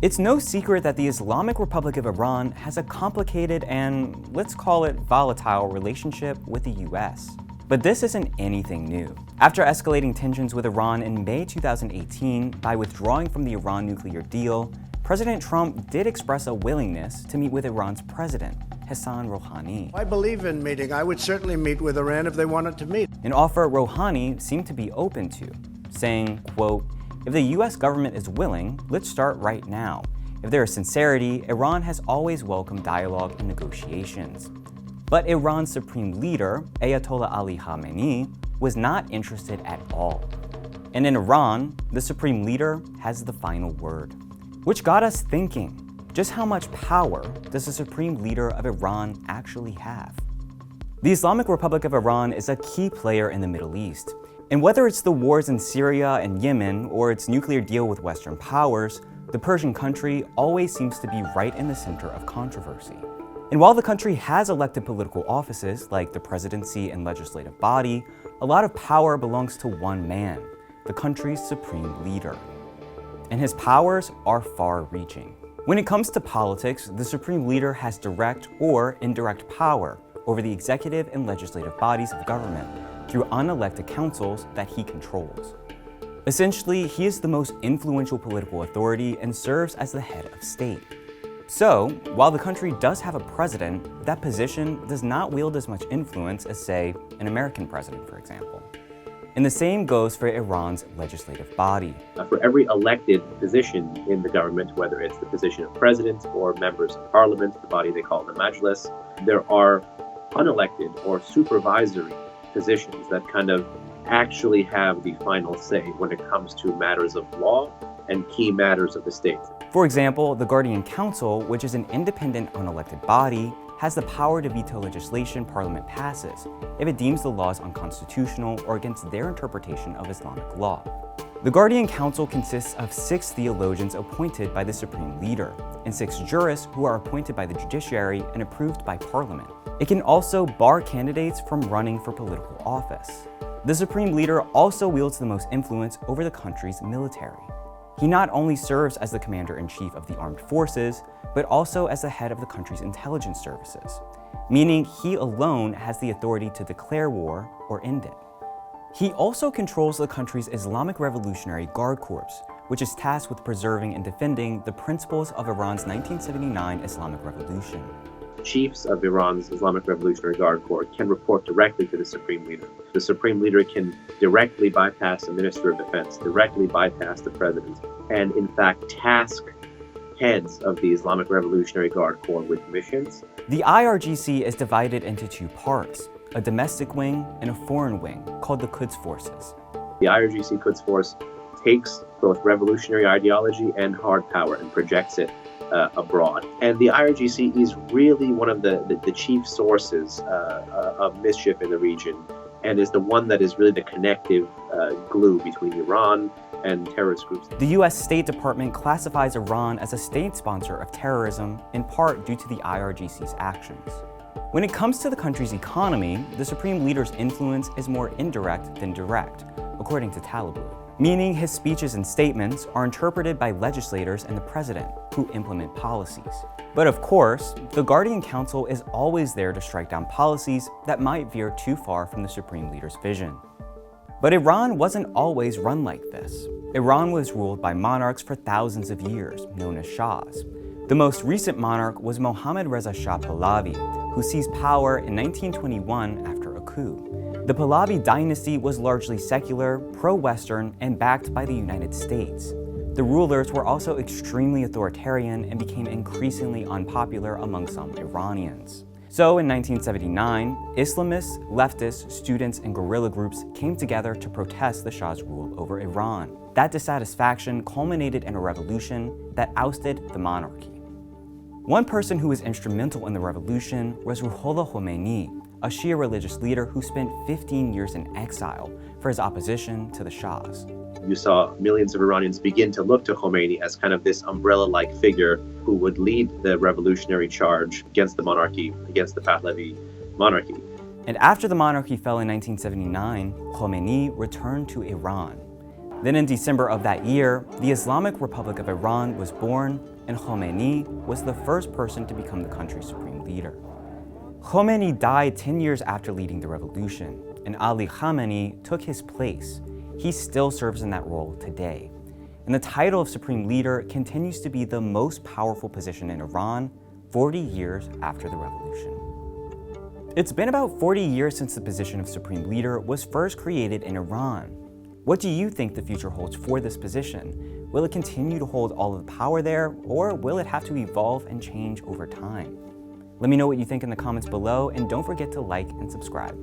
It's no secret that the Islamic Republic of Iran has a complicated and, let's call it, volatile relationship with the US. But this isn't anything new. After escalating tensions with Iran in May 2018 by withdrawing from the Iran nuclear deal, President Trump did express a willingness to meet with Iran's president, Hassan Rouhani. I believe in meeting. I would certainly meet with Iran if they wanted to meet. An offer Rouhani seemed to be open to, saying, quote, "If the US government is willing, let's start right now. If there is sincerity, Iran has always welcomed dialogue and negotiations." But Iran's supreme leader, Ayatollah Ali Khamenei, was not interested at all. And in Iran, the supreme leader has the final word. Which got us thinking, just how much power does the supreme leader of Iran actually have? The Islamic Republic of Iran is a key player in the Middle East. And whether it's the wars in Syria and Yemen or its nuclear deal with Western powers, the Persian country always seems to be right in the center of controversy. And while the country has elected political offices like the presidency and legislative body, a lot of power belongs to one man, the country's supreme leader. And his powers are far-reaching. When it comes to politics, the supreme leader has direct or indirect power over the executive and legislative bodies of government through unelected councils that he controls. Essentially, he is the most influential political authority and serves as the head of state. So, while the country does have a president, that position does not wield as much influence as, say, an American president, for example. And the same goes for Iran's legislative body. For every elected position in the government, whether it's the position of president or members of parliament, the body they call the Majlis, there are unelected or supervisory positions that kind of actually have the final say when it comes to matters of law and key matters of the state. For example, the Guardian Council, which is an independent unelected body, has the power to veto legislation Parliament passes if it deems the laws unconstitutional or against their interpretation of Islamic law. The Guardian Council consists of 6 theologians appointed by the Supreme Leader and 6 jurists who are appointed by the judiciary and approved by Parliament. It can also bar candidates from running for political office. The Supreme Leader also wields the most influence over the country's military. He not only serves as the commander-in-chief of the armed forces, but also as the head of the country's intelligence services, meaning he alone has the authority to declare war or end it. He also controls the country's Islamic Revolutionary Guard Corps, which is tasked with preserving and defending the principles of Iran's 1979 Islamic Revolution. Chiefs of Iran's Islamic Revolutionary Guard Corps can report directly to the Supreme Leader. The Supreme Leader can directly bypass the Minister of Defense, directly bypass the President, and in fact task heads of the Islamic Revolutionary Guard Corps with missions. The IRGC is divided into 2 parts, a domestic wing and a foreign wing, called the Quds Forces. The IRGC Quds Force takes both revolutionary ideology and hard power and projects it abroad. And the IRGC is really one of the chief sources of mischief in the region, and is the one that is really the connective glue between Iran and terrorist groups. The US State Department classifies Iran as a state sponsor of terrorism, in part due to the IRGC's actions. When it comes to the country's economy, the Supreme Leader's influence is more indirect than direct, according to Taliban, meaning his speeches and statements are interpreted by legislators and the president, who implement policies. But of course, the Guardian Council is always there to strike down policies that might veer too far from the Supreme Leader's vision. But Iran wasn't always run like this. Iran was ruled by monarchs for thousands of years, known as Shahs. The most recent monarch was Mohammad Reza Shah Pahlavi, who seized power in 1921 after a coup. The Pahlavi dynasty was largely secular, pro-Western, and backed by the United States. The rulers were also extremely authoritarian and became increasingly unpopular among some Iranians. So in 1979, Islamists, leftists, students, and guerrilla groups came together to protest the Shah's rule over Iran. That dissatisfaction culminated in a revolution that ousted the monarchy. One person who was instrumental in the revolution was Ruhollah Khomeini, a Shia religious leader who spent 15 years in exile for his opposition to the Shahs. You saw millions of Iranians begin to look to Khomeini as kind of this umbrella-like figure who would lead the revolutionary charge against the monarchy, against the Pahlavi monarchy. And after the monarchy fell in 1979, Khomeini returned to Iran. Then in December of that year, the Islamic Republic of Iran was born, and Khamenei was the first person to become the country's supreme leader. Khamenei died 10 years after leading the revolution, and Ali Khamenei took his place. He still serves in that role today. And the title of supreme leader continues to be the most powerful position in Iran 40 years after the revolution. It's been about 40 years since the position of supreme leader was first created in Iran. What do you think the future holds for this position? Will it continue to hold all of the power there, or will it have to evolve and change over time? Let me know what you think in the comments below, and don't forget to like and subscribe.